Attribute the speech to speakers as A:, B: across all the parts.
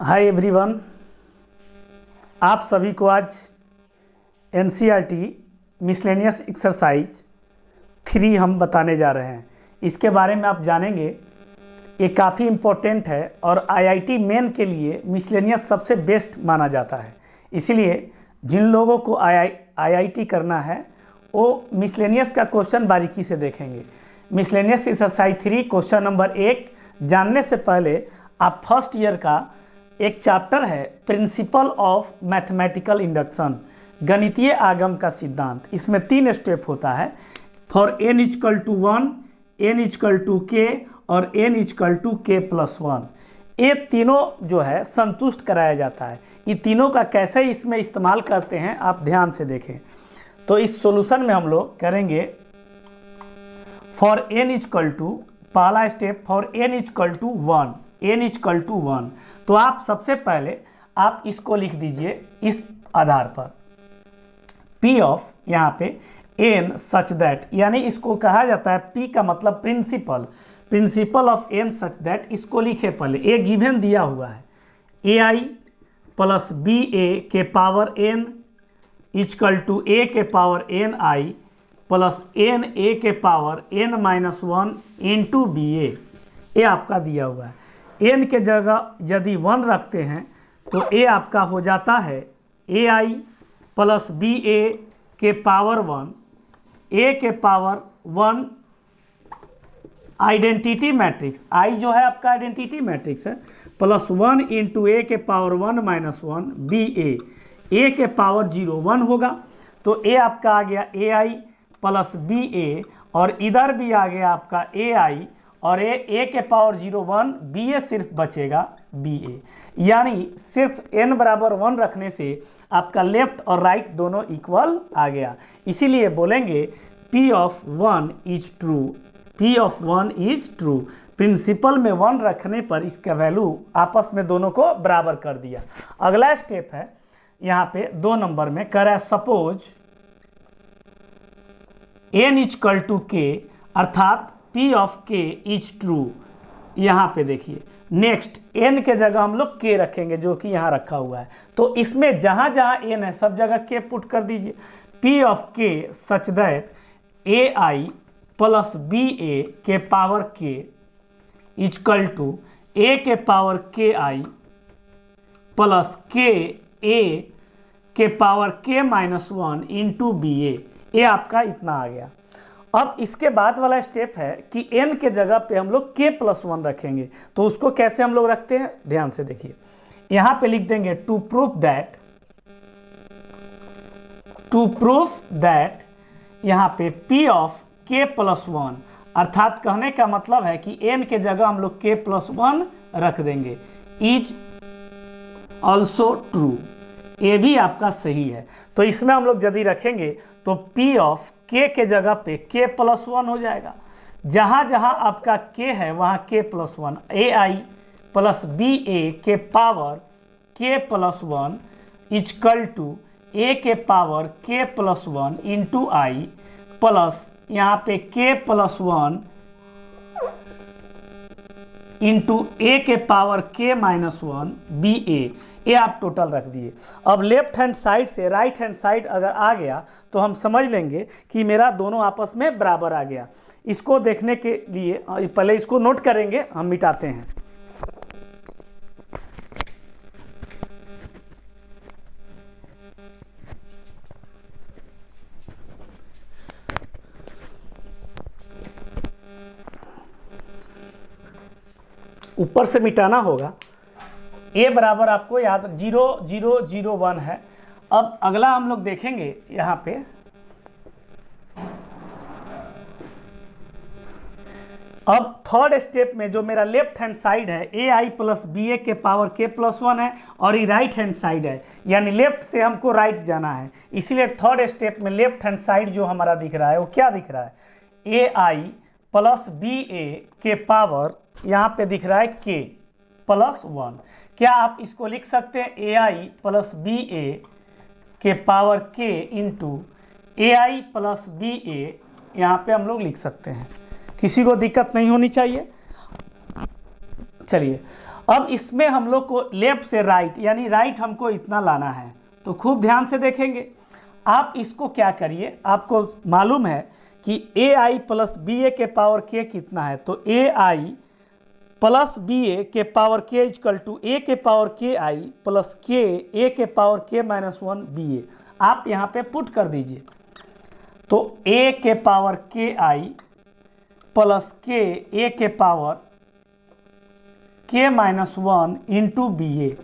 A: Hi everyone, आप सभी को आज एनसीईआरटी मिसलेनियस एक्सरसाइज 3 हम बताने जा रहे हैं। इसके बारे में आप जानेंगे। ये काफ़ी इम्पोर्टेंट है और आईआईटी मेन के लिए मिसलेनियस सबसे बेस्ट माना जाता है। इसलिए जिन लोगों को आईआईटी करना है वो मिसलेनियस का क्वेश्चन बारीकी से देखेंगे। मिसलेनियस एक्सरसाइज 3 क्वेश्चन नंबर 1 जानने से पहले आप फर्स्ट ईयर का एक चैप्टर है प्रिंसिपल ऑफ मैथमेटिकल इंडक्शन, गणितीय आगम का सिद्धांत। इसमें 3 स्टेप होता है। For n equal to 1, n equal to k और n इक्वल टू k+1, ये तीनों जो है संतुष्ट कराया जाता है। ये तीनों का कैसे इसमें इस्तेमाल करते हैं आप ध्यान से देखें। तो इस सॉल्यूशन में हम लोग करेंगे फॉर n इक्वल टू, पहला step for n equal to 1, n equal to 1। तो आप सबसे पहले आप इसको लिख दीजिए इस आधार पर P ऑफ, यहाँ पे n सच दैट, यानी इसको कहा जाता है P का मतलब principle of n such that. इसको लिखे पहले, ए गिवन दिया हुआ है ai प्लस बी ए के पावर n इक्वल टू ए के power n i plus n a के power n-1 into B A. ये आपका दिया हुआ है। n के जगह यदि 1 रखते हैं तो a आपका हो जाता है ai प्लस बी ए के पावर 1, a के पावर 1 आइडेंटिटी मैट्रिक्स, i जो है आपका आइडेंटिटी मैट्रिक्स है, प्लस 1 इंटू ए के पावर 1-1 बी ए के पावर 0 1 होगा। तो a आपका आ गया ai प्लस बी ए, और इधर भी आ गया आपका ai और ए के पावर 0 1, बी ए सिर्फ बचेगा बी ए। यानी सिर्फ n बराबर 1 रखने से आपका लेफ्ट और राइट दोनों इक्वल आ गया। इसीलिए बोलेंगे P of 1 is true, P of 1 is true. Principle में 1 रखने पर इसका वैल्यू आपस में दोनों को बराबर कर दिया। अगला स्टेप है यहाँ पे 2 नंबर में, कह रहा है suppose n equal to k, अर्थात P of k is true. यहाँ पे देखिए नेक्स्ट n के जगह हम लोग k रखेंगे जो कि यहाँ रखा हुआ है। तो इसमें जहाँ जहाँ n है सब जगह k पुट कर दीजिए। P of k such that ai plus B A के power k equal to a के power ki plus k a के power k-1 into B A. ये आपका इतना आ गया। अब इसके बाद वाला स्टेप है कि n के जगह पे हम लोग k+1 रखेंगे। तो उसको कैसे हम लोग रखते हैं ध्यान से देखिए। यहाँ पे लिख देंगे टू प्रूफ दैट यहाँ पे P ऑफ k+1, अर्थात कहने का मतलब है कि n के जगह हम लोग k+1 रख देंगे, इज ऑल्सो ट्रू। ये भी आपका सही है। तो इसमें हम लोग यदि रखेंगे तो P ऑफ k के जगह पे k+1 हो जाएगा। जहाँ जहाँ आपका k है वहाँ k+1, ai plus B A के power k+1 equal to a के power k+1 into I plus यहाँ पे k+1 इंटू a के पावर k-1 बी ए। ये आप टोटल रख दिए। अब लेफ्ट हैंड साइड से राइट हैंड साइड अगर आ गया तो हम समझ लेंगे कि मेरा दोनों आपस में बराबर आ गया। इसको देखने के लिए पहले इसको नोट करेंगे, हम मिटाते हैं। ऊपर से मिटाना होगा। a बराबर आपको याद 0 0 0 1 है। अब अगला हम लोग देखेंगे यहाँ पे अब थर्ड स्टेप में जो मेरा लेफ्ट हैंड साइड है ai प्लस बी ए के पावर k+1 है और ये राइट हैंड साइड है, यानी लेफ्ट से हमको राइट जाना है। इसीलिए थर्ड स्टेप में लेफ्ट हैंड साइड जो हमारा दिख रहा है वो क्या दिख रहा है, ai प्लस बी ए के पावर, यहाँ पे दिख रहा है k+1। क्या आप इसको लिख सकते हैं ai प्लस बी ए के power k into ai plus B A, यहाँ पे हम लोग लिख सकते हैं। किसी को दिक्कत नहीं होनी चाहिए। चलिए अब इसमें हम लोग को लेफ्ट से राइट यानी राइट हमको इतना लाना है, तो खूब ध्यान से देखेंगे। आप इसको क्या करिए, आपको मालूम है कि ए आई प्लस बी ए के पावर के कितना है, तो ए आई प्लस बी ए के पावर के इजकल टू ए के पावर के आई प्लस के ए के power K minus one B ए। आप यहाँ पे पुट कर दीजिए, तो ए के पावर के आई प्लस के ए के power K minus one into B ए,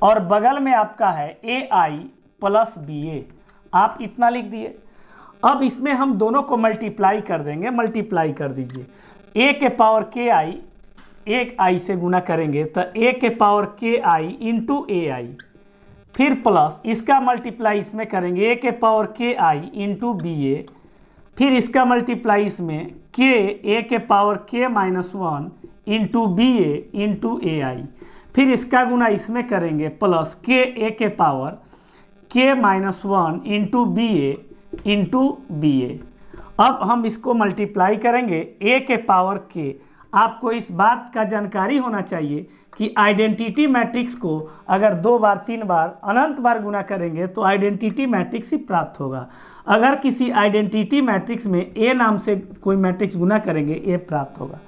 A: और बगल में आपका है ए आई प्लस बी ए, आप इतना लिख दिए। अब इसमें हम दोनों को मल्टीप्लाई कर देंगे, मल्टीप्लाई कर दीजिए। ए के पावर के आई एक आई से गुना करेंगे तो ए के पावर के आई इंटू ए आई, फिर प्लस इसका मल्टीप्लाई इसमें करेंगे ए के पावर के आई इंटू बी ए, फिर इसका मल्टीप्लाई इसमें के ए के power K minus one into B ए इंटू ए आई, फिर इसका गुना इसमें करेंगे प्लस के ए के power K minus one into B into B A. अब हम इसको मल्टीप्लाई करेंगे ए के पावर के। आपको इस बात का जानकारी होना चाहिए कि आइडेंटिटी मैट्रिक्स को अगर 2 बार 3 बार अनंत बार गुना करेंगे तो आइडेंटिटी मैट्रिक्स ही प्राप्त होगा। अगर किसी आइडेंटिटी मैट्रिक्स में ए नाम से कोई मैट्रिक्स गुना करेंगे ए प्राप्त होगा।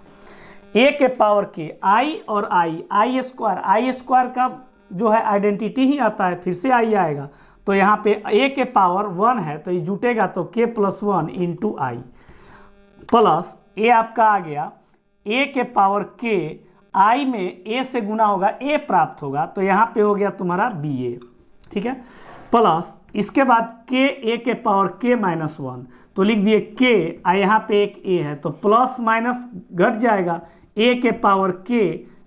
A: ए के पावर के आई और आई स्क्वायर का जो है आइडेंटिटी ही आता है, फिर से आई आएगा, तो यहाँ पे ए के पावर 1 है तो ये जुटेगा तो के प्लस 1 इंटू आई प्लस ए आपका आ गया ए के पावर के आई में ए से गुना होगा ए प्राप्त होगा, तो यहाँ पे हो गया तुम्हारा बी ए, ठीक है, प्लस इसके बाद के ए के पावर के माइनस 1, तो लिख दिए के, यहाँ पे एक ए है तो प्लस माइनस घट जाएगा ए के पावर के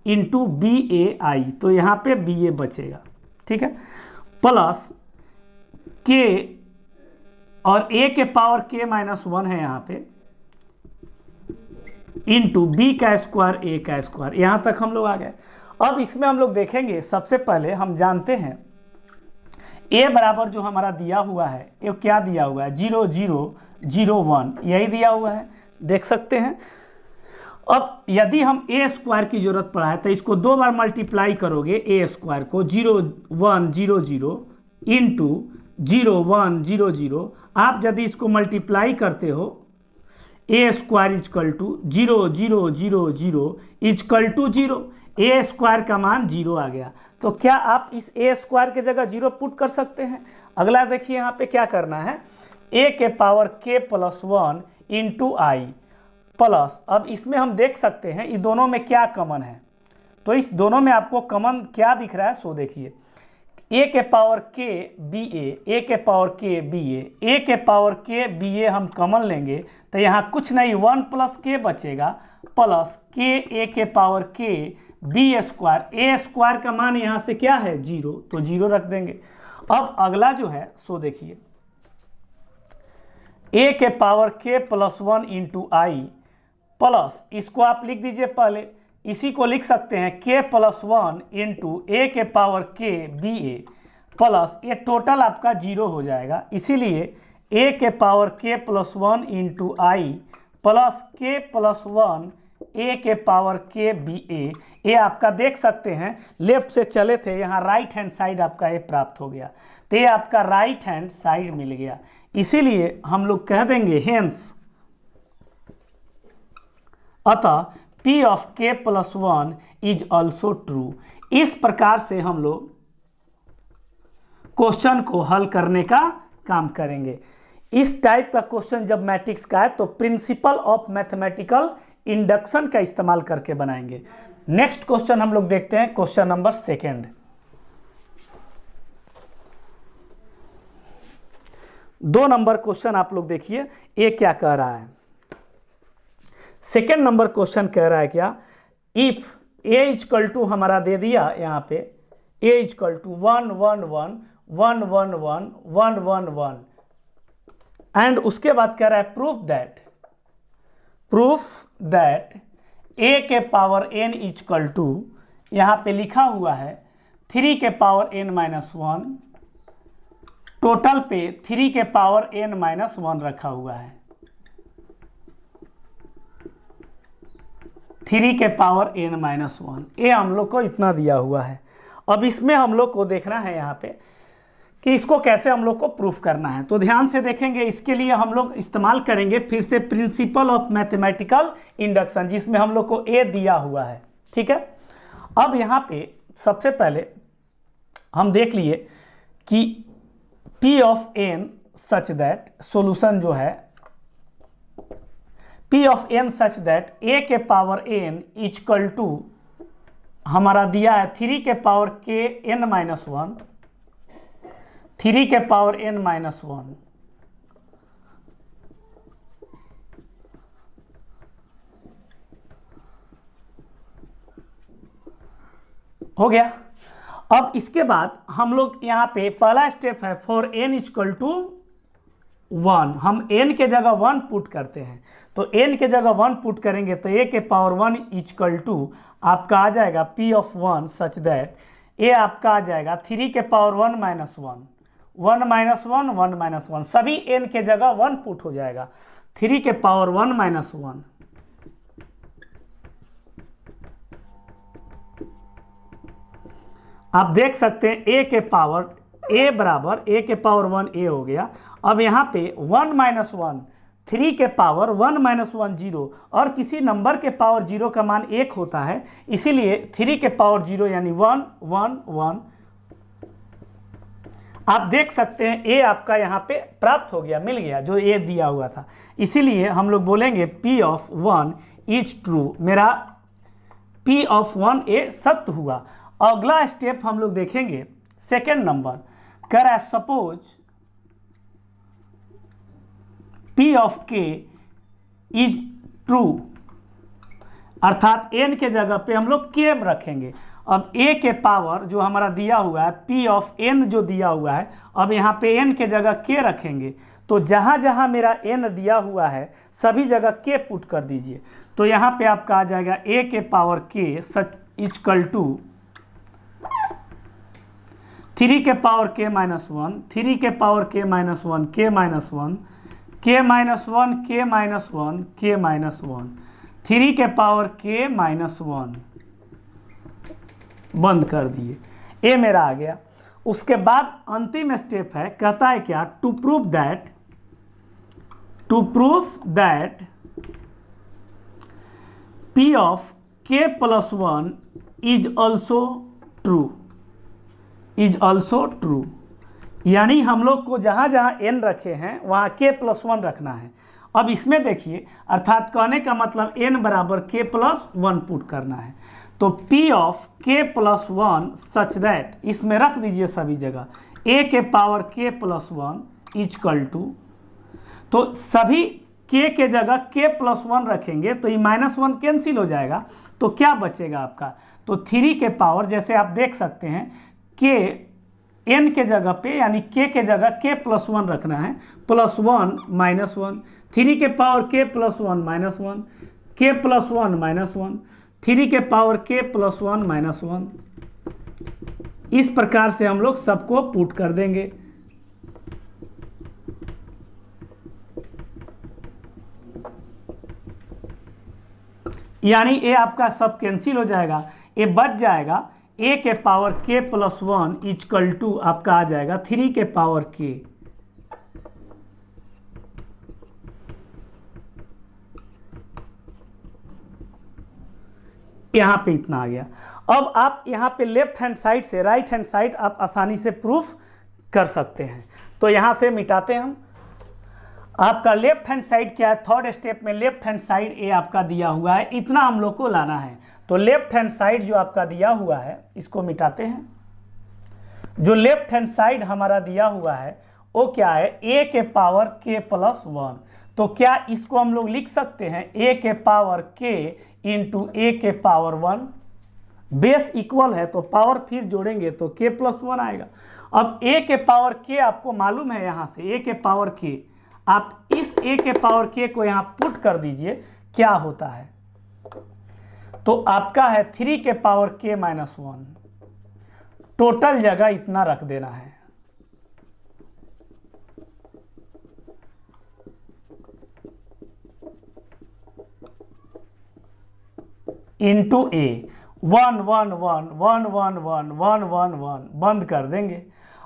A: इंटू बी ए आई, तो यहाँ पे बी ए बचेगा, ठीक है, प्लस के और ए के पावर के माइनस 1 है यहाँ पे इंटू बी का स्क्वायर ए का स्क्वायर। यहाँ तक हम लोग आ गए। अब इसमें हम लोग देखेंगे, सबसे पहले हम जानते हैं ए बराबर जो हमारा दिया हुआ है ये क्या दिया हुआ है 0 0 0 1, यही दिया हुआ है, देख सकते हैं। अब यदि हम ए स्क्वायर की जरूरत पड़ा है तो इसको 2 बार मल्टीप्लाई करोगे ए स्क्वायर को 0 1 0 0 इंटू 0 1 0 0। आप यदि इसको मल्टीप्लाई करते हो A square equal to 0 0 0 0 equal to 0, A square का मान 0 आ गया। तो क्या आप इस ए स्क्वायर के जगह 0 पुट कर सकते हैं? अगला देखिए यहाँ पे क्या करना है, ए के पावर के प्लस 1 इंटू आई प्लस, अब इसमें हम देख सकते हैं ये दोनों में क्या कॉमन है, तो इस दोनों में आपको कॉमन क्या दिख रहा है सो देखिए, ए के पावर के बी ए के पावर के बी ए के पावर के बी ए हम कॉमन लेंगे तो यहाँ कुछ नहीं 1 प्लस के बचेगा प्लस के ए के पावर के बी स्क्वायर, ए स्क्वायर का मान यहाँ से क्या है 0, तो 0 रख देंगे। अब अगला जो है सो देखिए, ए के पावर के प्लस 1 इंटू आई प्लस, इसको आप लिख दीजिए पहले, इसी को लिख सकते हैं के प्लस 1 इंटू ए के पावर के बी ए प्लस, ये टोटल आपका 0 हो जाएगा, इसीलिए ए के पावर के प्लस 1 इंटू आई प्लस के प्लस 1 ए के पावर के बी ए, ये आपका देख सकते हैं लेफ्ट से चले थे, यहाँ राइट हैंड साइड आपका ए प्राप्त हो गया, तो ये आपका राइट हैंड साइड मिल गया, इसीलिए हम लोग कह देंगे हेंस, अतः P of k plus 1 is also true. इस प्रकार से हम लोग क्वेश्चन को हल करने का काम करेंगे। इस टाइप का क्वेश्चन जब मैट्रिक्स का है तो प्रिंसिपल ऑफ मैथमेटिकल इंडक्शन का इस्तेमाल करके बनाएंगे। नेक्स्ट क्वेश्चन हम लोग देखते हैं, क्वेश्चन नंबर 2। 2 नंबर क्वेश्चन आप लोग देखिए, ये क्या कह रहा है। सेकेंड नंबर क्वेश्चन कह रहा है क्या, इफ ए इजकल टू हमारा दे दिया यहाँ पे ए इजकल टू 1 1 1 1 1 1 1 1 1 एंड उसके बाद कह रहा है प्रूफ दैट ए के पावर n इजकल टू, यहाँ पे लिखा हुआ है 3 के पावर n माइनस 1, टोटल पे 3 के पावर n माइनस 1 रखा हुआ है, 3 के पावर n-1, ये हम लोग को इतना दिया हुआ है। अब इसमें हम लोग को देखना है यहाँ पे कि इसको कैसे हम लोग को प्रूफ करना है। तो ध्यान से देखेंगे, इसके लिए हम लोग इस्तेमाल करेंगे फिर से प्रिंसिपल ऑफ मैथमेटिकल इंडक्शन, जिसमें हम लोग को ए दिया हुआ है। ठीक है, अब यहाँ पे सबसे पहले हम देख लिए कि P of n such that solution जो है P of n such that a के पावर n इक्वल टू हमारा दिया है 3 के पावर k n-1, 3 के पावर n-1 हो गया। अब इसके बाद हम लोग यहाँ पे पहला स्टेप है फॉर n इक्वल टू 1, हम n के जगह 1 पुट करते हैं। तो n के जगह 1 पुट करेंगे तो a के पावर 1 इक्वल टू आपका आ जाएगा P of 1 such that a आपका आ जाएगा 3 के पावर 1-1, 1-1 सभी n के जगह 1 पुट हो जाएगा, 3 के पावर 1-1। आप देख सकते हैं a के पावर a बराबर a के पावर 1 a हो गया। अब यहाँ पे 1-1, 3 के पावर 1-1 0, और किसी नंबर के पावर 0 का मान 1 होता है, इसीलिए 3 के पावर 0 यानी 1 1 1। आप देख सकते हैं a आपका यहाँ पे प्राप्त हो गया, मिल गया जो a दिया हुआ था। इसीलिए हम लोग बोलेंगे P ऑफ 1 इज ट्रू, मेरा P ऑफ 1 a सत्य हुआ। अगला स्टेप हम लोग देखेंगे सेकेंड नंबर, कर as suppose P of k is true, अर्थात n के जगह पे हम लोग k रखेंगे। अब a के पावर जो हमारा दिया हुआ है P ऑफ n जो दिया हुआ है, अब यहाँ पे n के जगह k रखेंगे। तो जहाँ जहाँ मेरा n दिया हुआ है सभी जगह k पुट कर दीजिए। तो यहाँ पे आपका आ जाएगा a के पावर k इक्वल टू 3 के पावर k-1, 3 के power k-1, k-1, k-1, k-1, k-1, 3 के पावर k-1 बंद कर दिए, ए मेरा आ गया। उसके बाद अंतिम स्टेप है, कहता है क्या, to prove that P of k plus 1 is also true, यानी हम लोग को जहाँ जहाँ n रखे हैं वहाँ k प्लस 1 रखना है। अब इसमें देखिए, अर्थात कहने का मतलब n बराबर k प्लस 1 पुट करना है। तो P of k plus 1 such that, इसमें रख दीजिए सभी जगह a के power k plus 1 equal to, तो सभी k के जगह k प्लस 1 रखेंगे तो ये -1 कैंसिल हो जाएगा, तो क्या बचेगा आपका, तो 3 के पावर, जैसे आप देख सकते हैं k n के जगह पे यानी k के जगह k प्लस 1 रखना है, प्लस 1 -1, 3 के power k plus 1 -1, k plus 1 -1, 3 के पावर k प्लस 1 -1। इस प्रकार से हम लोग सबको पुट कर देंगे। यानी a आपका सब कैंसिल हो जाएगा, ये बच जाएगा a के power k plus 1 equal to आपका आ जाएगा 3 के पावर k। यहाँ पे इतना आ गया। अब आप यहाँ पे लेफ्ट हैंड साइड से राइट हैंड साइड आप आसानी से प्रूफ कर सकते हैं। तो यहाँ से मिटाते हैं हम। आपका लेफ्ट हैंड साइड क्या है, थर्ड स्टेप में लेफ्ट हैंड साइड ए आपका दिया हुआ है, इतना हम लोग को लाना है। तो लेफ्ट हैंड साइड जो आपका दिया हुआ है इसको मिटाते हैं। जो लेफ्ट हैंड साइड हमारा दिया हुआ है वो क्या है, a के पावर k प्लस 1। तो क्या इसको हम लोग लिख सकते हैं a के पावर k इंटू a के पावर 1, बेस इक्वल है तो पावर फिर जोड़ेंगे तो k प्लस 1 आएगा। अब a के पावर k आपको मालूम है, यहाँ से a के पावर k, आप इस a के पावर k को यहाँ पुट कर दीजिए, क्या होता है, तो आपका है 3 के पावर k माइनस 1। टोटल जगह इतना रख देना है। इंटू ए, 1 1 1 1 1 1 1 1 1 बंद कर देंगे।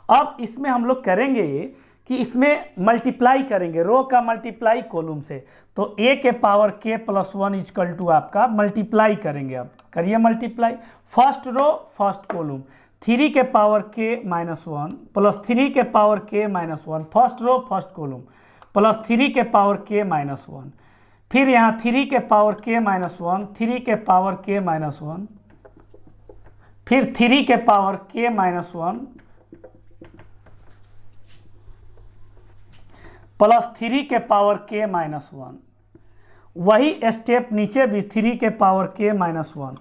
A: अब इसमें हम लोग करेंगे ये कि इसमें मल्टीप्लाई करेंगे, रो का मल्टीप्लाई कॉलम से, तो a के power k plus 1 equal to आपका मल्टीप्लाई करेंगे। अब करिए multiply, first row first column, 3 के पावर k माइनस 1 प्लस 3 के power k minus 1, first row first column, plus 3 के पावर k माइनस 1, फिर यहाँ 3 के पावर k माइनस 1, 3 के पावर k माइनस 1, फिर 3 के पावर k माइनस 1 प्लस 3 के पावर k माइनस 1। वही स्टेप नीचे भी 3 के पावर k माइनस 1,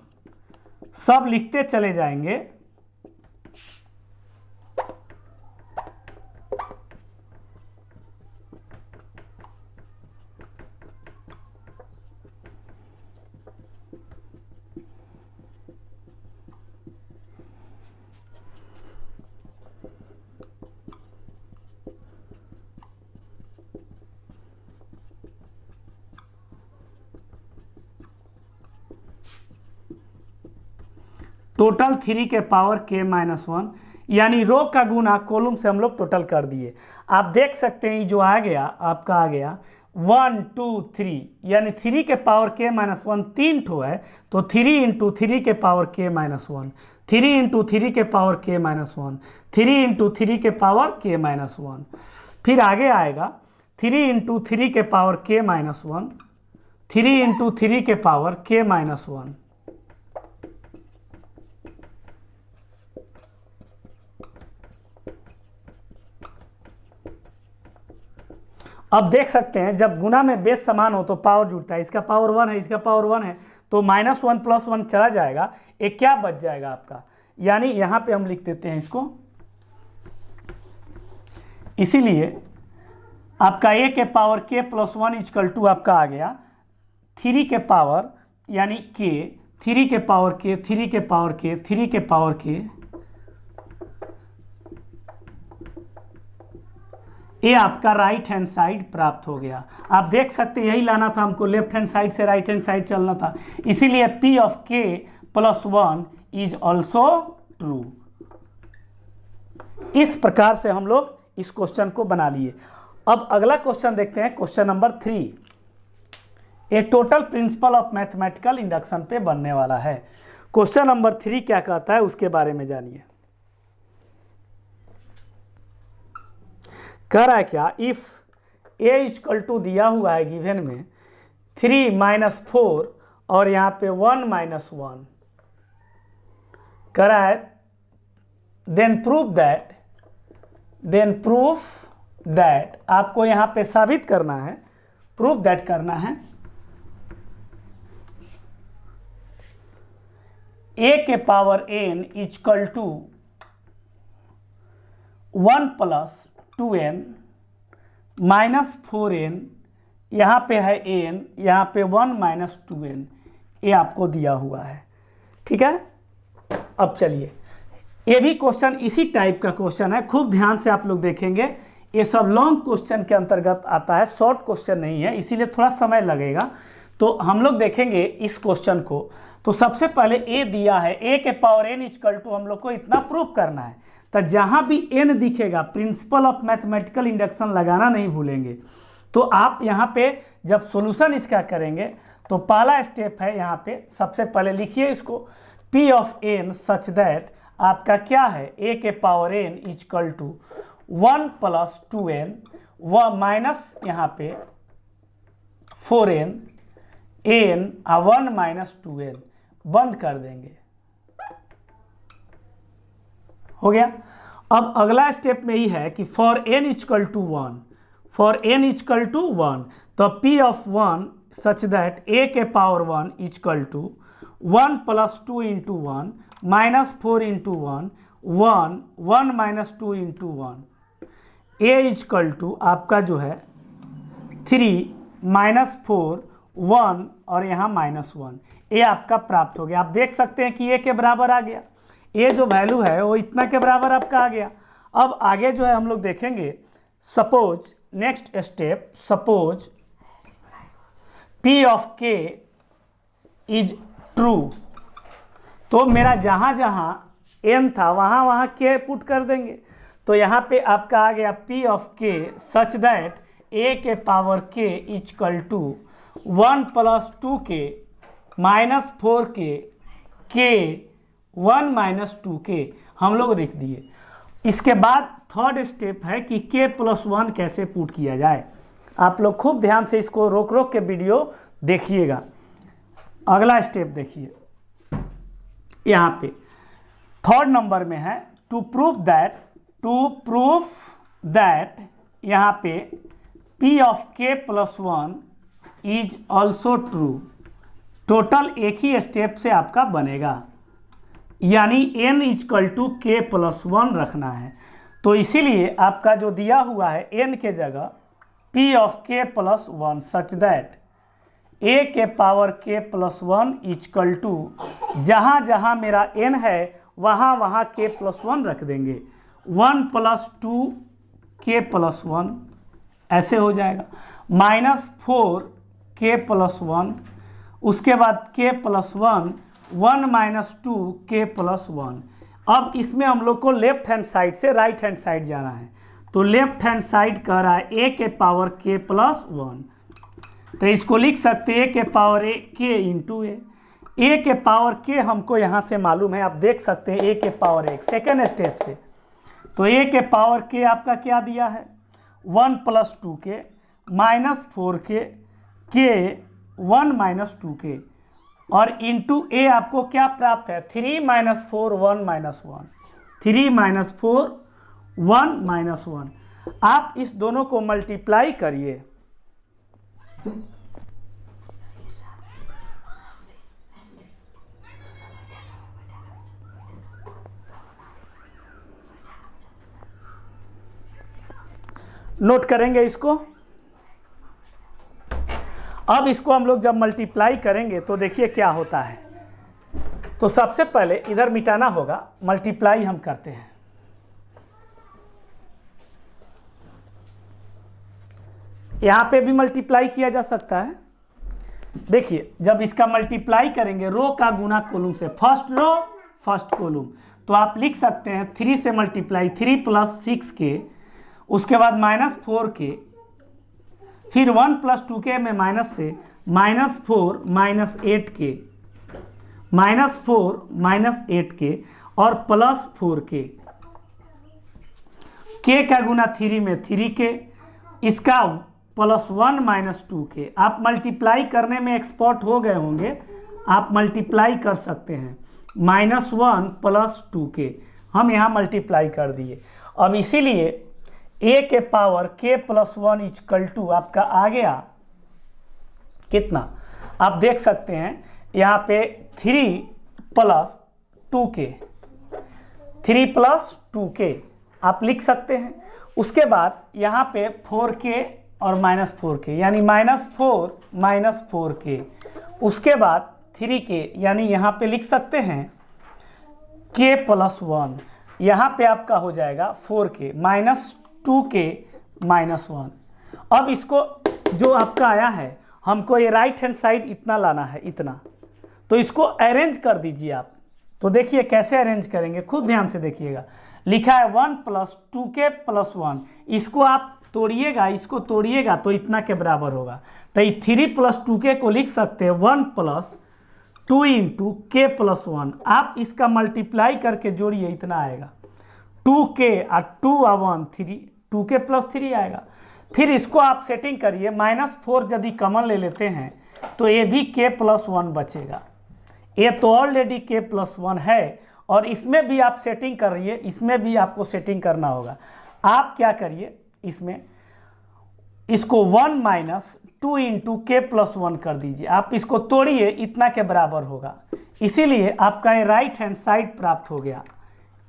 A: सब लिखते चले जाएंगे। टोटल 3 के पावर k माइनस 1, यानी रो का गुना कॉलम से हम लोग टोटल कर दिए। आप देख सकते हैं जो आ गया आपका आ गया 1 2 3, यानी 3 के पावर k माइनस 1 3 ठो है, तो 3 इंटू 3 के पावर k माइनस 1, 3 इंटू 3 के पावर k माइनस 1, 3 इंटू 3 के पावर k माइनस 1, फिर आगे आएगा 3 इंटू 3 के पावर k माइनस 1, 3 इंटू 3 के पावर k माइनस 1। अब देख सकते हैं जब गुना में बेस समान हो तो पावर जुड़ता है, इसका पावर 1 है, इसका पावर 1 है, तो माइनस 1 प्लस 1 चला जाएगा, एक क्या बच जाएगा आपका, यानी यहाँ पे हम लिख देते हैं इसको, इसीलिए आपका a के power k plus 1 equal to आपका आ गया 3 के पावर यानी k, 3 के पावर k, 3 के पावर k, 3 के पावर k, ये आपका राइट हैंड साइड प्राप्त हो गया। आप देख सकते हैं यही लाना था हमको, लेफ्ट हैंड साइड से राइट हैंड साइड चलना था, इसीलिए p of k plus 1 is also true. इस प्रकार से हम लोग इस क्वेश्चन को बना लिए। अब अगला क्वेश्चन देखते हैं, question number 3, A total principle of mathematical induction पे बनने वाला है। क्वेश्चन नंबर 3 क्या कहता है उसके बारे में जानिए। कह रहा है क्या, इफ a इजकल टू दिया हुआ है गिवन में 3 माइनस 4 और यहाँ पे 1 माइनस 1, कह रहा है देन प्रूफ दैट आपको यहाँ पे साबित करना है, प्रूफ दैट करना है a के power n equal to 1 plus 2n minus 4n, यहाँ पे है n, यहाँ पे 1 माइनस 2n, ये आपको दिया हुआ है। ठीक है, अब चलिए ये भी क्वेश्चन इसी टाइप का क्वेश्चन है, खूब ध्यान से आप लोग देखेंगे, ये सब लॉन्ग क्वेश्चन के अंतर्गत आता है, शॉर्ट क्वेश्चन नहीं है, इसीलिए थोड़ा समय लगेगा। तो हम लोग देखेंगे इस क्वेश्चन को। तो सबसे पहले a दिया है, a के पावर n इजकल टू हम लोग को इतना प्रूफ करना है, तो जहां भी n दिखेगा प्रिंसिपल ऑफ मैथमेटिकल इंडक्शन लगाना नहीं भूलेंगे। तो आप यहां पे जब सॉल्यूशन इसका करेंगे तो पहला स्टेप है, यहां पे सबसे पहले लिखिए इसको p of n such that आपका क्या है, a के power n equal to 1 plus 2n व माइनस यहाँ पे 4n n 1 माइनस 2n बंद कर देंगे, हो गया। अब अगला स्टेप में ही है कि for n equal to 1, for n equal to 1, तो p of 1 such that a के power 1 equal to 1 plus 2 into 1 minus 4 into 1 1 minus 2 into 1, a equal to आपका जो है 3 माइनस 4 1 और यहाँ माइनस 1, ये आपका प्राप्त हो गया। आप देख सकते हैं कि a के बराबर आ गया, ये जो वैल्यू है वो इतना के बराबर आपका आ गया। अब आगे जो है हम लोग देखेंगे, suppose next step, suppose p of k is true. तो मेरा जहाँ जहाँ n था वहाँ वहाँ k पुट कर देंगे। तो यहाँ पे आपका आ गया p of k such that a के power k equal to 1 plus 2k minus 4k k 1 minus 2k हम लोग लिख दिए। इसके बाद थर्ड स्टेप है कि k प्लस 1 कैसे पुट किया जाए। आप लोग खूब ध्यान से इसको रोक रोक के वीडियो देखिएगा। अगला स्टेप देखिए, यहाँ पे थर्ड नंबर में है टू प्रूफ दैट यहाँ पे p of k plus 1 is also true. Total एक ही स्टेप से आपका बनेगा, यानी n equal to k plus 1 रखना है। तो इसीलिए आपका जो दिया हुआ है n के जगह p of k plus 1 such that a के power k plus 1 equal to जहाँ जहाँ मेरा n है वहाँ वहाँ k प्लस 1 रख देंगे। 1 प्लस 2 k प्लस 1 ऐसे हो जाएगा, माइनस 4 k प्लस 1, उसके बाद k plus 1 1 minus 2 k plus 1। अब इसमें हम लोग को लेफ्ट हैंड साइड से राइट हैंड साइड जाना है। तो लेफ्ट हैंड साइड कह रहा है a के पावर k प्लस 1, तो इसको लिख सकते हैं a के पावर k इंटू a के पावर k हमको यहाँ से मालूम है, आप देख सकते हैं a के पावर 1 सेकेंड स्टेप से। तो a के पावर k आपका क्या दिया है 1 plus 2k minus 4k k 1 minus 2k और इंटू a आपको क्या प्राप्त है 3 माइनस 4 1 माइनस 1 3 माइनस 4 1 माइनस 1। आप इस दोनों को मल्टीप्लाई करिए, नोट करेंगे इसको। अब इसको हम लोग जब मल्टीप्लाई करेंगे तो देखिए क्या होता है। तो सबसे पहले इधर मिटाना होगा, मल्टीप्लाई हम करते हैं। यहाँ पे भी मल्टीप्लाई किया जा सकता है। देखिए जब इसका मल्टीप्लाई करेंगे रो का गुना कॉलम से, फर्स्ट रो फर्स्ट कॉलम, तो आप लिख सकते हैं 3 से मल्टीप्लाई 3 प्लस 6k, उसके बाद माइनस 4k, फिर 1 प्लस 2k में माइनस से minus 4 minus 8k, minus 4 minus 8k और प्लस 4k, k का गुना 3 में 3k, इसका प्लस 1 माइनस 2k। आप मल्टीप्लाई करने में एक्सपर्ट हो गए होंगे, आप मल्टीप्लाई कर सकते हैं। माइनस 1 प्लस 2k हम यहाँ मल्टीप्लाई कर दिए। अब इसीलिए a के power k plus 1 equal to आपका आ गया कितना, आप देख सकते हैं यहाँ पे 3 प्लस 2k, 3 प्लस 2k आप लिख सकते हैं। उसके बाद यहाँ पे 4k और माइनस 4k यानी माइनस 4 माइनस 4k, उसके बाद 3k यानी यहाँ पे लिख सकते हैं k प्लस 1, यहाँ पे आपका हो जाएगा 4k माइनस 2k माइनस 1। अब इसको जो आपका आया है हमको ये राइट हैंड साइड इतना लाना है, इतना, तो इसको अरेंज कर दीजिए आप। तो देखिए कैसे अरेंज करेंगे, खूब ध्यान से देखिएगा। लिखा है 1 प्लस 2k प्लस 1, इसको आप तोड़िएगा, इसको तोड़िएगा तो इतना के बराबर होगा। तो ये 3 प्लस 2k को लिख सकते हैं 1 प्लस 2 इंटू k प्लस 1। आप इसका मल्टीप्लाई करके जोड़िए, इतना आएगा 2k और 2 और 1 3, 2k प्लस 3 आएगा। फिर इसको आप सेटिंग करिए, माइनस 4 यदि कॉमन ले लेते हैं तो ये भी k प्लस 1 बचेगा। ये तो ऑलरेडी k प्लस 1 है और इसमें भी आप सेटिंग कर रही है, इसमें भी आपको सेटिंग करना होगा। आप क्या करिए, इसमें इसको 1 माइनस 2 इंटू के प्लस 1 कर दीजिए। आप इसको तोड़िए, इतना के बराबर होगा। इसीलिए आपका ये राइट हैंड साइड प्राप्त हो गया।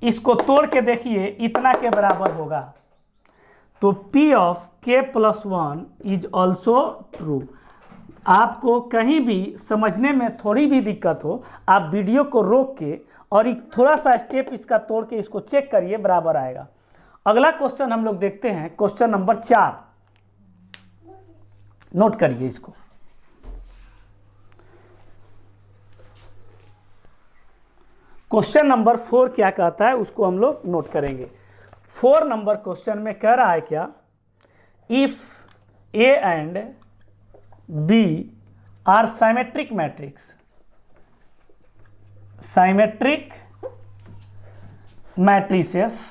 A: इसको तोड़ के देखिए, इतना के बराबर होगा। तो P of k plus 1 is also true. आपको कहीं भी समझने में थोड़ी भी दिक्कत हो, आप वीडियो को रोक के और एक थोड़ा सा स्टेप इसका तोड़ के इसको चेक करिए, बराबर आएगा। अगला क्वेश्चन हम लोग देखते हैं, क्वेश्चन नंबर 4। नोट करिए इसको। क्वेश्चन नंबर 4 क्या कहता है उसको हम लोग नोट करेंगे। 4 नंबर क्वेश्चन में कह रहा है क्या, if A and B are symmetric matrix, symmetric matrices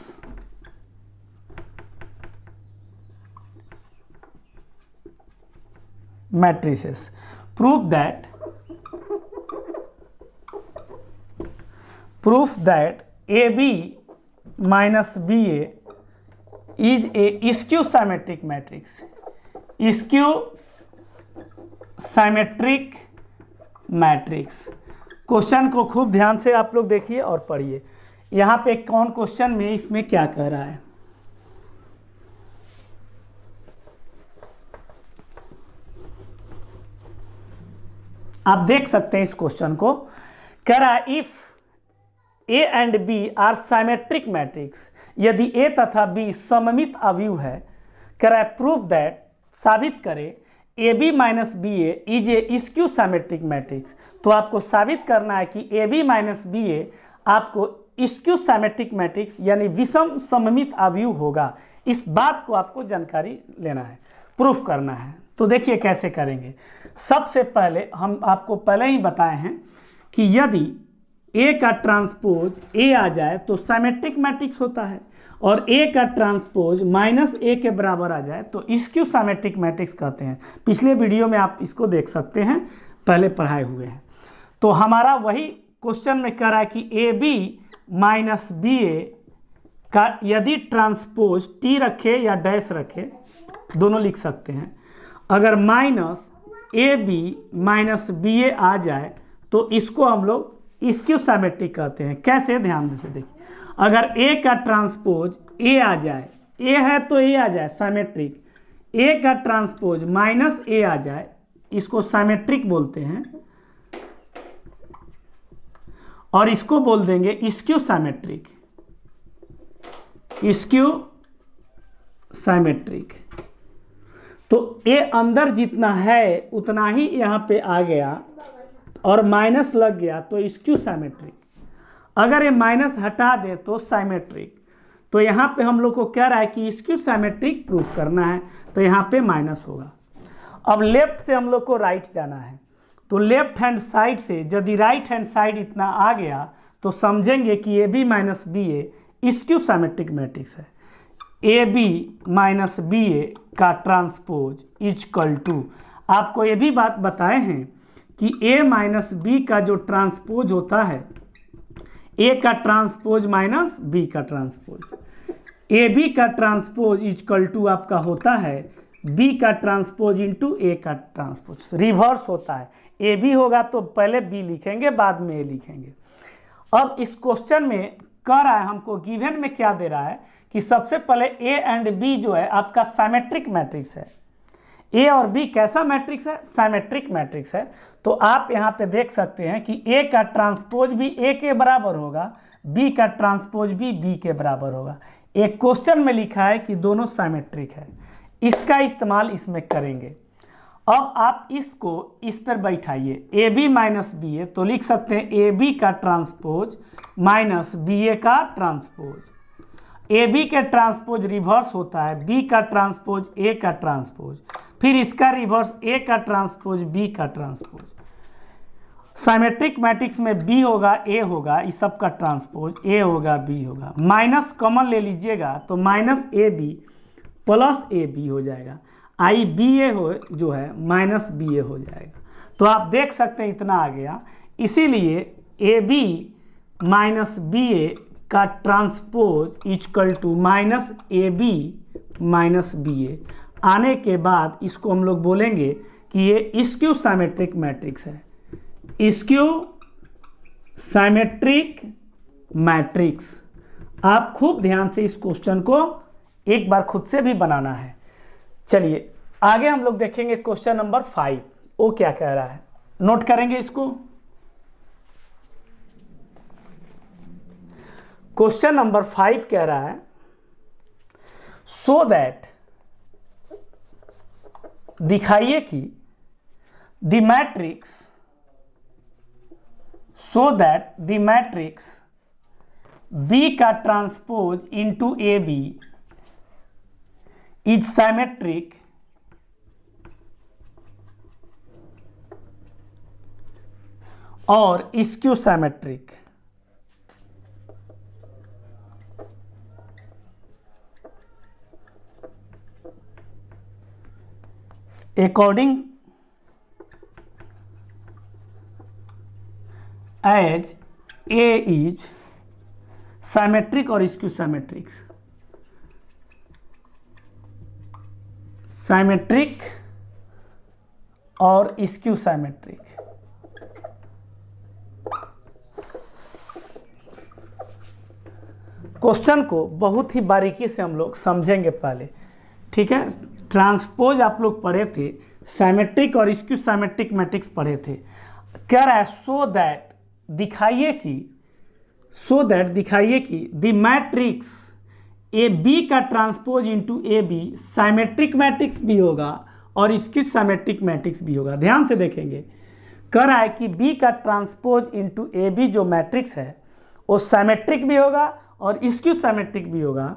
A: proof that AB minus BA is a skew symmetric matrix, skew symmetric matrix. Question को खूब ध्यान से आप लोग देखिए और पढ़िए। यहाँ पे कौन क्वेश्चन में इसमें क्या कह रहा है, आप देख सकते हैं इस क्वेश्चन को। कह रहा है if A and B are symmetric matrix, यदि ए तथा बी सममित अवयव है, कह रहा है प्रूव दैट, साबित करे, A B minus B A is a skew symmetric matrix. तो आपको साबित करना है कि A B minus B A आपको स्क्यू साइमेट्रिक मैट्रिक्स यानी विषम सममित अवयव होगा। इस बात को आपको जानकारी लेना है, प्रूफ करना है। तो देखिए कैसे करेंगे। सबसे पहले हम आपको पहले ही बताए हैं कि यदि ए का ट्रांसपोज ए आ जाए तो साइमेट्रिक मैट्रिक्स होता है, और ए का ट्रांसपोज माइनस ए के बराबर आ जाए तो स्क्यू साइमेट्रिक मैट्रिक्स कहते हैं। पिछले वीडियो में आप इसको देख सकते हैं, पहले पढ़ाए हुए हैं। तो हमारा वही क्वेश्चन में कह रहा है कि A B minus B A का यदि ट्रांसपोज टी रखे या डैश रखे, दोनों लिख सकते हैं, अगर minus A B minus B A आ जाए तो इसको हम लोग स्क्यू साइमेट्रिक कहते हैं। कैसे, ध्यान से देखिए। अगर ए का ट्रांसपोज ए आ जाए, ए है तो ए आ जाए साइमेट्रिक, ए का ट्रांसपोज माइनस ए आ जाए, इसको साइमेट्रिक बोलते हैं, और इसको बोल देंगे स्क्यू साइमेट्रिक, स्क्यू साइमेट्रिक। तो ए अंदर जितना है उतना ही यहाँ पे आ गया और माइनस लग गया तो स्क्यू साइमेट्रिक। अगर ये माइनस हटा दे तो साइमेट्रिक। तो यहाँ पे हम लोग को कह रहा है कि स्क्यू साइमेट्रिक प्रूफ करना है, तो यहाँ पे माइनस होगा। अब लेफ्ट से हम लोग को राइट जाना है, तो लेफ्ट हैंड साइड से यदि राइट हैंड साइड इतना आ गया तो समझेंगे कि A B minus B A skew symmetric matrix है। A B minus B A का ट्रांसपोज इक्वल टू, आपको ये भी बात बताए हैं कि ए माइनस बी का जो ट्रांसपोज होता है, ए का ट्रांसपोज माइनस बी का ट्रांसपोज, ए बी का ट्रांसपोज इक्वल टू आपका होता है बी का ट्रांसपोज इंटू ए का ट्रांसपोज। रिवर्स होता है, ए बी होगा तो पहले बी लिखेंगे बाद में ए लिखेंगे। अब इस क्वेश्चन में कह रहा है हमको, गिवन में क्या दे रहा है कि सबसे पहले ए एंड बी जो है आपका साइमेट्रिक मैट्रिक्स है। ए और बी कैसा मैट्रिक्स है, साइमेट्रिक मैट्रिक्स है। तो आप यहाँ पे देख सकते हैं कि ए का ट्रांसपोज भी ए के बराबर होगा, बी का ट्रांसपोज भी बी के बराबर होगा। एक क्वेश्चन में लिखा है कि दोनों साइमेट्रिक है, इसका इस्तेमाल इसमें करेंगे। अब आप इसको इस पर बैठाइए, ए बी माइनस बी ए, तो लिख सकते हैं ए बी का ट्रांसपोज माइनस बी ए का ट्रांसपोज। ए बी के ट्रांसपोज रिवर्स होता है बी का ट्रांसपोज ए का ट्रांसपोज, फिर इसका रिवर्स ए का ट्रांसपोज बी का ट्रांसपोज। साइमेट्रिक मैट्रिक्स में बी होगा ए होगा, इस सब का ट्रांसपोज ए होगा बी होगा। माइनस कॉमन ले लीजिएगा तो minus A B plus A B हो जाएगा, आई बी ए हो जो है माइनस बी ए हो जाएगा। तो आप देख सकते हैं इतना आ गया। इसीलिए A B minus B A का transpose equal to minus A B minus B A आने के बाद इसको हम लोग बोलेंगे कि ये स्क्यू साइमेट्रिक मैट्रिक्स है, स्क्यू साइमेट्रिक मैट्रिक्स। आप खूब ध्यान से इस क्वेश्चन को एक बार खुद से भी बनाना है। चलिए आगे हम लोग देखेंगे क्वेश्चन नंबर 5, वो क्या कह रहा है, नोट करेंगे इसको। क्वेश्चन नंबर 5 कह रहा है, सो दैट, दिखाइए कि the matrix, so that the matrix B का transpose into A B is symmetric और skew symmetric. According as A is symmetric और स्क्यू साइमेट्रिक। साइमेट्रिक और स्क्यू साइमेट्रिक। क्वेश्चन को बहुत ही बारीकी से हम लोग समझेंगे पहले, ठीक है। ट्रांसपोज आप लोग पढ़े थे, साइमेट्रिक और स्क्यू साइमेट्रिक मैट्रिक्स पढ़े थे। कह रहा है सो दैट दिखाइए कि द मैट्रिक्स ए बी का transpose into A B symmetric matrix भी होगा और स्क्यू साइमेट्रिक मैट्रिक्स भी होगा। ध्यान से देखेंगे, कह रहा है कि बी का ट्रांसपोज इंटू ए बी जो मैट्रिक्स है वो साइमेट्रिक भी होगा और स्क्यू साइमेट्रिक भी होगा।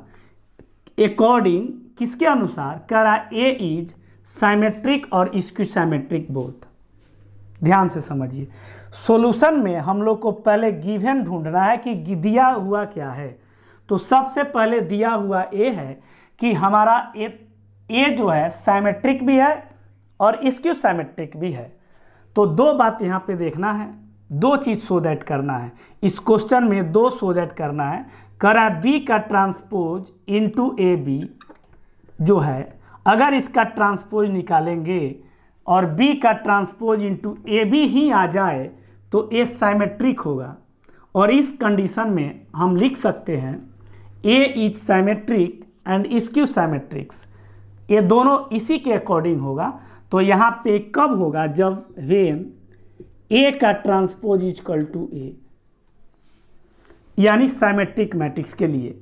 A: अकॉर्डिंग किसके अनुसार? कह रहा है ए इज साइमेट्रिक और स्क्यू साइमेट्रिक बोथ। ध्यान से समझिए, सॉल्यूशन में हम लोग को पहले गिवन ढूंढना है कि दिया हुआ क्या है। तो सबसे पहले दिया हुआ ए है कि हमारा ए जो है साइमेट्रिक भी है और स्क्यू साइमेट्रिक भी है। तो दो बात यहाँ पे देखना है, दो चीज़ शो दैट करना है इस क्वेश्चन में, दो शो दैट करना है। कह रहा है बी का ट्रांसपोज इंटू ए बी जो है, अगर इसका ट्रांसपोज निकालेंगे और बी का ट्रांसपोज इंटू ए बी ही आ जाए तो ए साइमेट्रिक होगा। और इस कंडीशन में हम लिख सकते हैं ए इज साइमेट्रिक एंड स्क्यू साइमेट्रिक्स। ये दोनों इसी के अकॉर्डिंग होगा। तो यहाँ पे कब होगा? जब वेन ए का ट्रांसपोज इक्वल टू ए, यानी साइमेट्रिक मैट्रिक्स के लिए।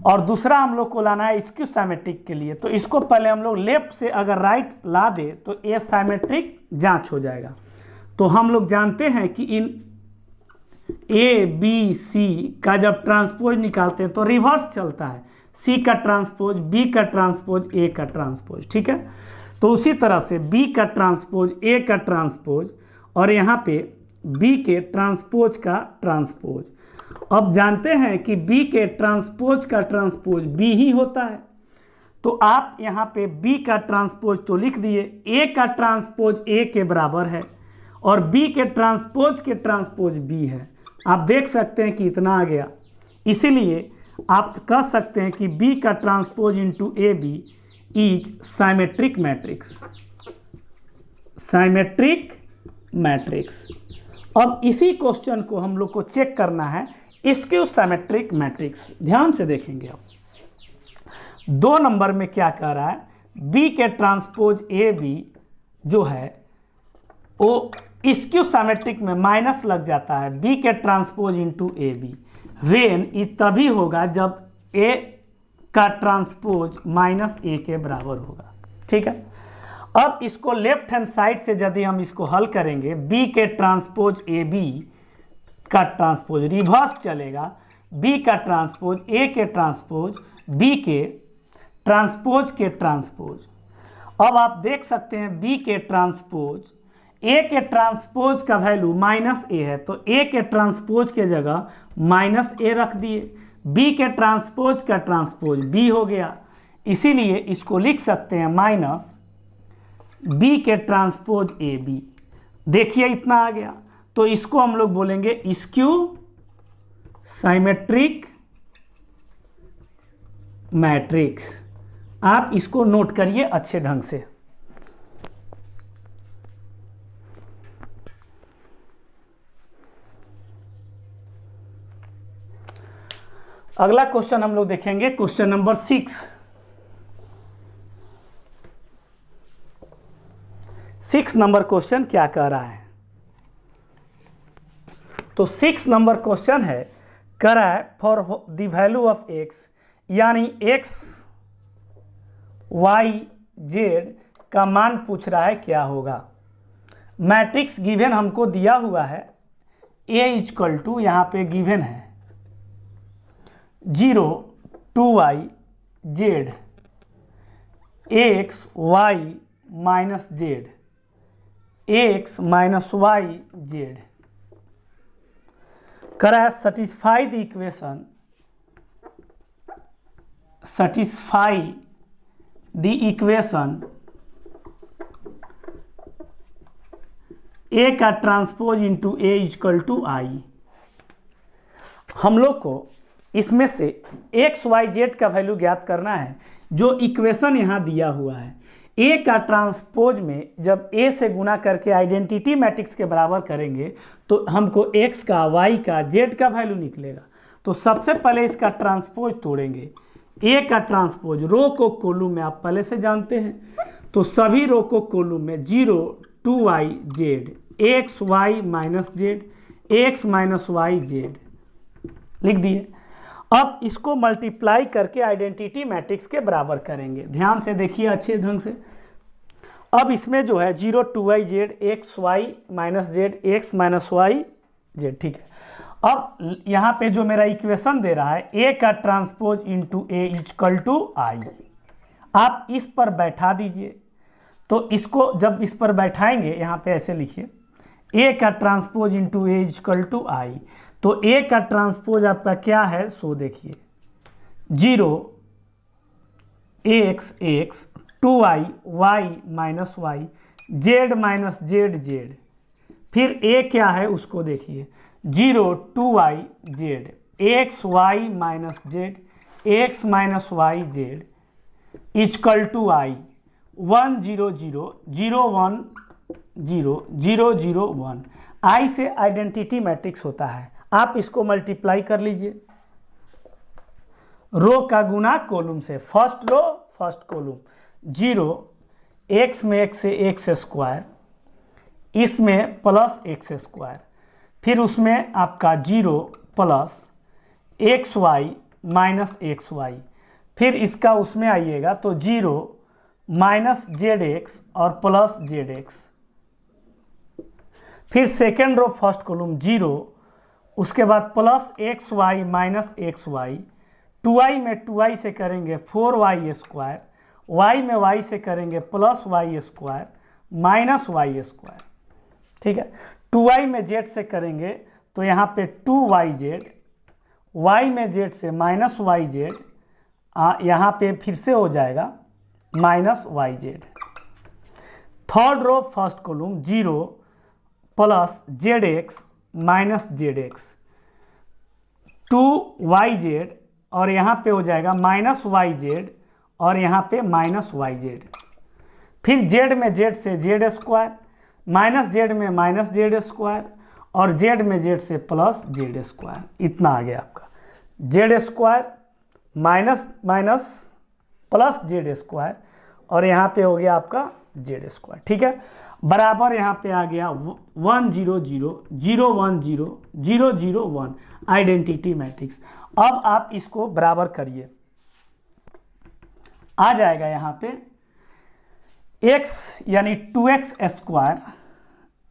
A: और दूसरा हम लोग को लाना है स्क्यू साइमेट्रिक के लिए। तो इसको पहले हम लोग लेफ्ट से अगर राइट ला दे तो ए साइमेट्रिक जांच हो जाएगा। तो हम लोग जानते हैं कि इन ए बी सी का जब ट्रांसपोज निकालते हैं तो रिवर्स चलता है, सी का ट्रांसपोज, बी का ट्रांसपोज, ए का ट्रांसपोज, ठीक है। तो उसी तरह से बी का ट्रांसपोज, ए का ट्रांसपोज और यहाँ पे बी के ट्रांसपोज का ट्रांसपोज। अब जानते हैं कि बी के ट्रांसपोज का ट्रांसपोज बी ही होता है। तो आप यहाँ पे बी का ट्रांसपोज तो लिख दिए, ए का ट्रांसपोज ए के बराबर है और बी के ट्रांसपोज बी है। आप देख सकते हैं कि इतना आ गया। इसीलिए आप कह सकते हैं कि बी का transpose into A B is symmetric matrix. Symmetric matrix. अब इसी क्वेश्चन को हम लोग को चेक करना है स्क्यू साइमेट्रिक मैट्रिक्स। ध्यान से देखेंगे आप, 2 नंबर में क्या कह रहा है? बी के ट्रांसपोज ए बी जो है वो स्क्यू साइमेट्रिक में माइनस लग जाता है बी के transpose into A B. When ये तभी होगा जब ए का ट्रांसपोज माइनस ए के बराबर होगा, ठीक है। अब इसको लेफ्ट हैंड साइड से यदि हम इसको हल करेंगे, बी के ट्रांसपोज ए बी का ट्रांसपोज रिवर्स चलेगा, बी का ट्रांसपोज ए के ट्रांसपोज, बी के ट्रांसपोज के ट्रांसपोज। अब आप देख सकते हैं बी के ट्रांसपोज, ए के ट्रांसपोज का वैल्यू माइनस ए है तो ए के ट्रांसपोज के जगह माइनस ए रख दिए, बी के ट्रांसपोज का ट्रांसपोज बी हो गया। इसीलिए इसको लिख सकते हैं माइनस बी के ट्रांसपोज ए बी। देखिए इतना आ गया। तो इसको हम लोग बोलेंगे स्क्यू साइमेट्रिक मैट्रिक्स। आप इसको नोट करिए अच्छे ढंग से। अगला क्वेश्चन हम लोग देखेंगे, क्वेश्चन नंबर 6 नंबर क्वेश्चन क्या कह रहा है? तो 6 नंबर क्वेश्चन है, कह रहा है for the value of x, यानी एक्स वाई जेड का मान पूछ रहा है क्या होगा। मैट्रिक्स गिवन हमको दिया हुआ है, ए इक्वल टू यहाँ पे गिवन है 0 2y z x y minus Z x minus Y Z करा satisfy the equation, satisfy the equation A का transpose into A equal to I. हम लोग को इसमें से एक्स वाई जेड का वैल्यू ज्ञात करना है जो इक्वेशन यहाँ दिया हुआ है। ए का ट्रांसपोज में जब ए से गुना करके आइडेंटिटी मैट्रिक्स के बराबर करेंगे तो हमको एक्स का, वाई का, जेड का वैल्यू निकलेगा। तो सबसे पहले इसका ट्रांसपोज तोड़ेंगे। ए का ट्रांसपोज रो को कॉलम में आप पहले से जानते हैं, तो सभी रो को कॉलम में 0 2y z x Y minus Z x minus Y z लिख दिए। अब इसको मल्टीप्लाई करके आइडेंटिटी मैट्रिक्स के बराबर करेंगे। ध्यान से देखिए अच्छे ढंग से। अब इसमें जो है 0 2y z x Y minus Z x minus Y z, ठीक है। अब यहाँ पे जो मेरा इक्वेशन दे रहा है ए का transpose into A equal to I, आप इस पर बैठा दीजिए। तो इसको जब इस पर बैठाएंगे यहाँ पे ऐसे लिखिए ए का transpose into A equal to I. तो ए का ट्रांसपोज आपका क्या है सो देखिए 0 X X 2y Y minus Y Z minus Z Z, फिर ए क्या है उसको देखिए 0 2y Z X Y minus Z x minus Y Z equal to I 1 0 0 0 1 0 0 0 1। I से आइडेंटिटी मैट्रिक्स होता है। आप इसको मल्टीप्लाई कर लीजिए, रो का गुना कॉलम से, first row first column 0 x में एक्स से एक्स स्क्वायर, इसमें प्लस एक्स स्क्वायर, फिर उसमें आपका 0 plus x Y minus x y, फिर इसका उसमें आइएगा तो 0 माइनस जेड एक्स और प्लस जेड एक्स, फिर सेकेंड रो फर्स्ट कॉलम 0, उसके बाद plus x Y minus x y, 2y में 2y से करेंगे 4y स्क्वायर, y में y से करेंगे plus y square minus y square, ठीक है। 2y में z से करेंगे तो यहाँ पे 2yz, y में z से माइनस yz, यहाँ पे फिर से हो जाएगा minus yz। Third row first column 0 plus z x minus Z x 2yz और यहाँ पे हो जाएगा माइनस yz और यहाँ पे माइनस yz, फिर z में z से जेड स्क्वायर माइनस जेड में माइनस जेड स्क्वायर और z में z से प्लस जेड स्क्वायर। इतना आ गया आपका Z square minus minus plus Z square और यहाँ पे हो गया आपका जेड स्क्वायर, ठीक है। बराबर यहाँ पे आ गया 1 0 0 0 1 0 0 0 1 आइडेंटिटी मैट्रिक्स। अब आप इसको बराबर करिए, आ जाएगा यहाँ पे x यानी 2x स्क्वायर,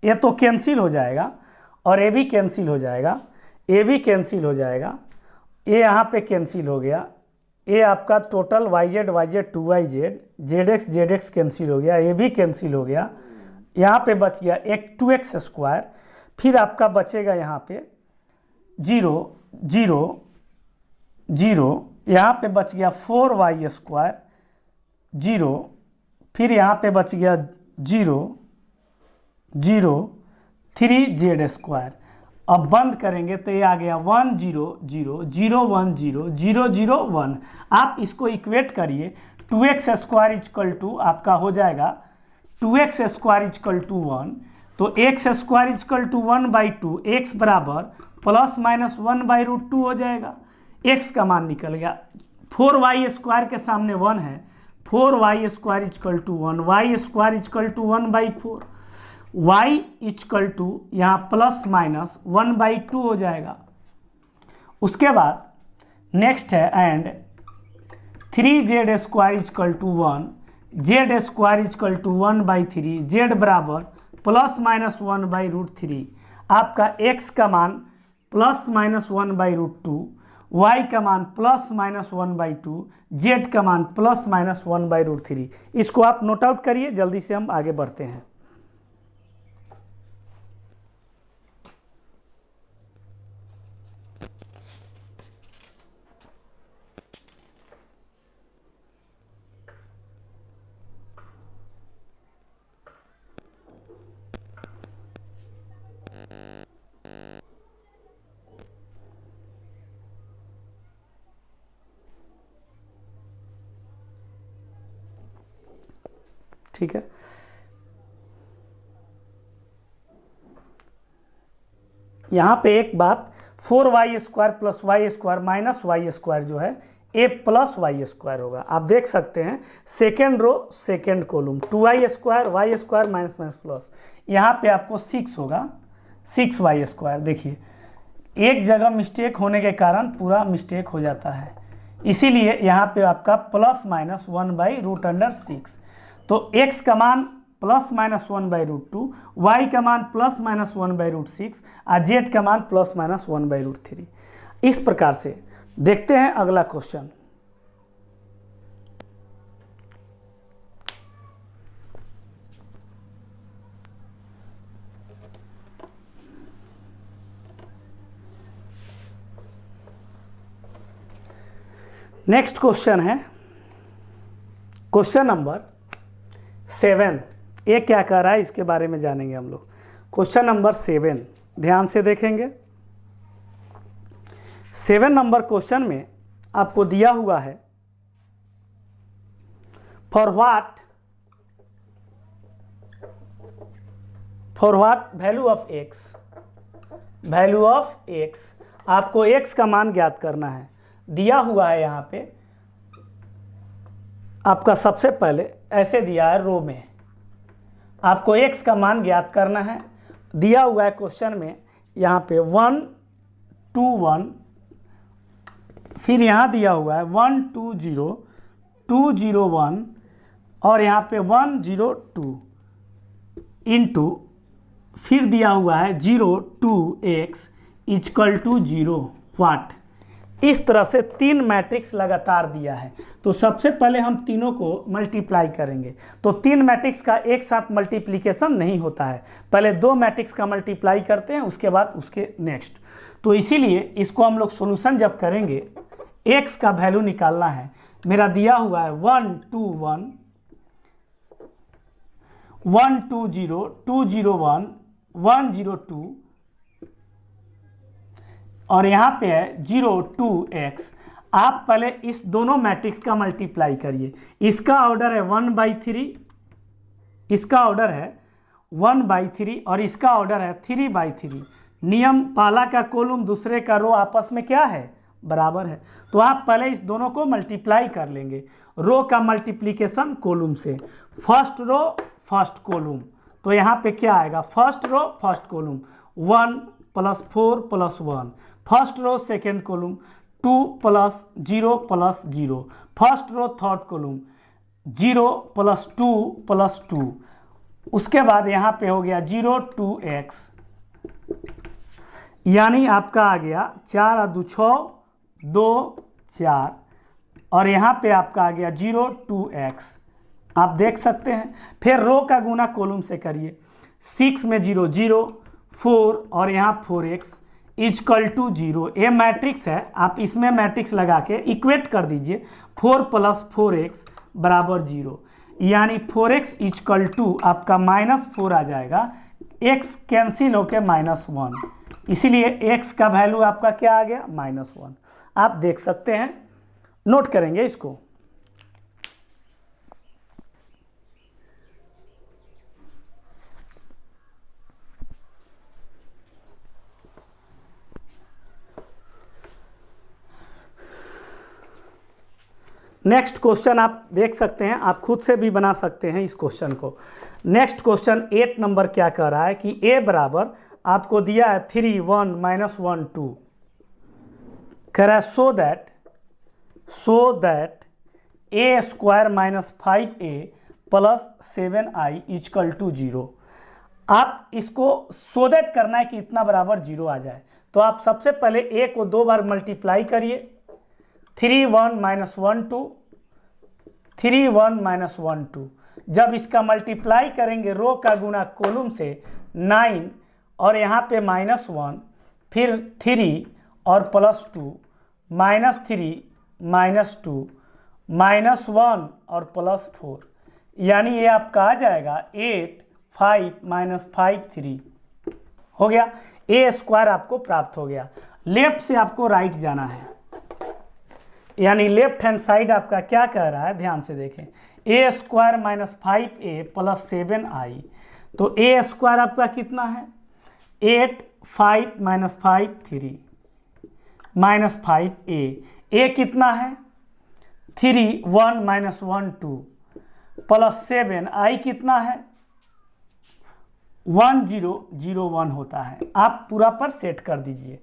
A: ये तो कैंसिल हो जाएगा और ये भी कैंसिल हो जाएगा, ये भी कैंसिल हो जाएगा, ये यहाँ पे कैंसिल हो गया, ये आपका total yz yz 2yz zx zx cancel हो गया, ये भी कैंसिल हो गया, यहाँ पे बच गया एक 2x स्क्वायर, फिर आपका बचेगा यहाँ पे 0 0 0, यहाँ पे बच गया 4y स्क्वायर 0, फिर यहाँ पे बच गया 0 0 3z स्क्वायर। अब बंद करेंगे तो ये आ गया 1 0 0 0 1 0 0 0 1। आप इसको इक्वेट करिए, 2x स्क्वायर इक्वल टू आपका हो जाएगा 2x स्क्वायर इक्वल टू 1, तो x square equal to 1/2, x बराबर प्लस माइनस 1/√2 हो जाएगा। x का मान निकल गया, 4y स्क्वायर के सामने 1 है, 4y square equal to 1, y square equal to 1/4, y equal to यहाँ प्लस माइनस 1/2 हो जाएगा। उसके बाद नेक्स्ट है and 3z square equal to 1, z square equal to 1/3, z बराबर प्लस माइनस 1/√3। आपका x का मान प्लस माइनस 1/√2, y का मान +-1/2, z का मान +-1/√3। इसको आप नोट आउट करिए, जल्दी से हम आगे बढ़ते हैं। ठीक है, यहाँ पे एक बात, 4y² + y² - y² जो है a + y² होगा। आप देख सकते हैं second row second column 2y² y² minus plus, यहाँ पे आपको 6 होगा 6y²। देखिए एक जगह मिस्टेक होने के कारण पूरा मिस्टेक हो जाता है, इसीलिए यहाँ पे आपका +-1/√6। तो x का मान +-1/√2, y का मान +-1/√6 और z का मान +-1/√3। इस प्रकार से देखते हैं अगला क्वेश्चन। नेक्स्ट क्वेश्चन है क्वेश्चन नंबर 7। ये क्या कह रहा है इसके बारे में जानेंगे हम लोग। क्वेश्चन नंबर 7 ध्यान से देखेंगे। 7 नंबर क्वेश्चन में आपको दिया हुआ है for what value of x, आपको x का मान ज्ञात करना है। दिया हुआ है यहाँ पे आपका सबसे पहले ऐसे दिया है रो में, आपको x का मान ज्ञात करना है। दिया हुआ है क्वेश्चन में यहाँ पे 1 2 1, फिर यहाँ दिया हुआ है 1 2 0 2 0 1 और यहाँ पे 1 0 2 इंटू फिर दिया हुआ है 0 2 x = 0 वाट। इस तरह से 3 मैट्रिक्स लगातार दिया है। तो सबसे पहले हम तीनों को मल्टीप्लाई करेंगे। तो 3 मैट्रिक्स का एक साथ मल्टीप्लिकेशन नहीं होता है, पहले 2 मैट्रिक्स का मल्टीप्लाई करते हैं, उसके बाद उसके नेक्स्ट। तो इसीलिए इसको हम लोग सॉल्यूशन जब करेंगे, x का वैल्यू निकालना है। मेरा दिया हुआ है 1 2 1 1 2 0 2 0 1 1 0 2 और यहाँ पे है 0 2 x। आप पहले इस दोनों मैट्रिक्स का मल्टीप्लाई करिए। इसका ऑर्डर है 1/3, इसका ऑर्डर है 1/3 और इसका ऑर्डर है 3/3। नियम पहला का कॉलम दूसरे का रो आपस में क्या है, बराबर है। तो आप पहले इस दोनों को मल्टीप्लाई कर लेंगे। रो का मल्टीप्लिकेशन कॉलम से, फर्स्ट रो फर्स्ट कॉलम। तो यहाँ पे क्या आएगा, first row first column 1 + 4 + 1, first row second column 2 + 0 + 0, first row third column 0 + 2 + 2। उसके बाद यहाँ पे हो गया 0 2 x, यानी आपका आ गया 4 और 2 6 2 4 और यहाँ पे आपका आ गया 0 2 x। आप देख सकते हैं। फिर रो का गुना कॉलम से करिए, 6 में 0 0 4 और यहाँ 4x = 0। ये मैट्रिक्स है, आप इसमें मैट्रिक्स लगा के इक्वेट कर दीजिए। 4 + 4x = 0, यानी 4x = आपका -4 आ जाएगा। x कैंसिल होके -1, इसीलिए x का वैल्यू आपका क्या आ गया, -1। आप देख सकते हैं, नोट करेंगे इसको। नेक्स्ट क्वेश्चन आप देख सकते हैं, आप खुद से भी बना सकते हैं इस क्वेश्चन को। नेक्स्ट क्वेश्चन 8 नंबर क्या कह रहा है कि a बराबर आपको दिया है 3 1 -1 2, कह रहा है so that a² - 5a + 7i = 0। आप इसको सो दैट करना है कि इतना बराबर 0 आ जाए। तो आप सबसे पहले a को 2 बार मल्टीप्लाई करिए, 3 1 -1 2, 3 1 -1 2। जब इसका मल्टीप्लाई करेंगे रो का गुना कॉलम से 9 और यहाँ पे -1, फिर 3 और +2, -3 -2 -1 और +4, यानी ये आपका आ जाएगा 8 5 -5 3 हो गया। ए स्क्वायर आपको प्राप्त हो गया। लेफ्ट से आपको राइट जाना है, यानी लेफ्ट हैंड साइड आपका क्या कह रहा है, ध्यान से देखें। ए स्क्वायर -5a + 7i, तो ए स्क्वायर आपका कितना है, 8 5 -5 3 -5a, ए कितना है 3 1 -1 2 +7, आई कितना है 1 0 0 1 होता है। आप पूरा पर सेट कर दीजिए।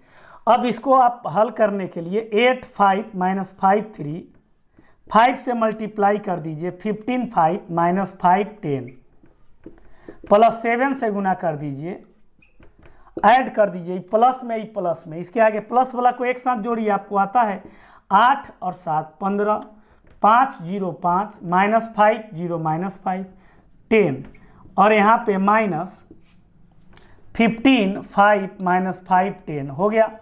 A: अब इसको आप हल करने के लिए 8 5 -5 3, 5 से मल्टीप्लाई कर दीजिए, 15 5 -5 10 +7 से गुना कर दीजिए, ऐड कर दीजिए प्लस में ही प्लस में, इसके आगे प्लस वाला को एक साथ जोड़िए, आपको आता है 8 और 7 15, 5 0 5 -5 0 -5 10, और यहाँ पे -15 5 -5 10 हो गया।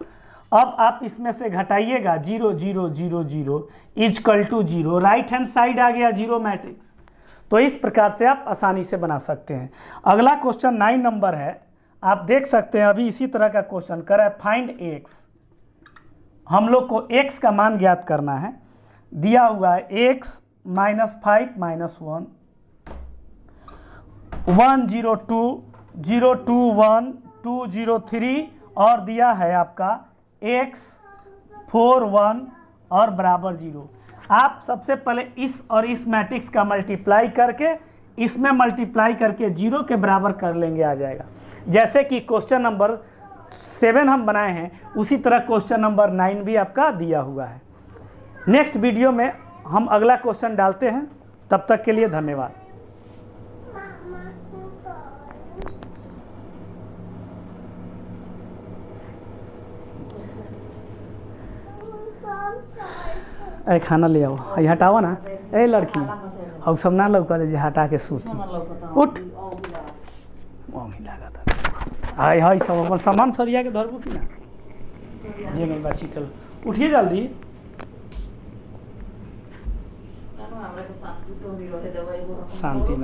A: अब आप इसमें से घटाइएगा 0 0 0 0 = 0, राइट हैंड साइड आ गया 0 मैट्रिक्स। तो इस प्रकार से आप आसानी से बना सकते हैं। अगला क्वेश्चन 9 नंबर है, आप देख सकते हैं अभी इसी तरह का क्वेश्चन कर रहा है, फाइंड x। हम लोग को x का मान ज्ञात करना है। दिया हुआ है x -5 -1 1 0 2 0 2 1 2 0 3, और दिया है आपका x 4 1 और बराबर 0। आप सबसे पहले इस और इस मैट्रिक्स का मल्टीप्लाई करके इसमें मल्टीप्लाई करके 0 के बराबर कर लेंगे, आ जाएगा। जैसे कि क्वेश्चन नंबर 7 हम बनाए हैं, उसी तरह क्वेश्चन नंबर 9 भी आपका दिया हुआ है। नेक्स्ट वीडियो में हम अगला क्वेश्चन डालते हैं, तब तक के लिए धन्यवाद। ए खाना ले आओ, ये हटावा ना, ए लड़की हम सब ना लौका दे, हटा के सूती उठ हाय हाय सब अपन सामान सरिया के धरबू कि ना, जे नहीं बची चल उठिए जल्दी। शांति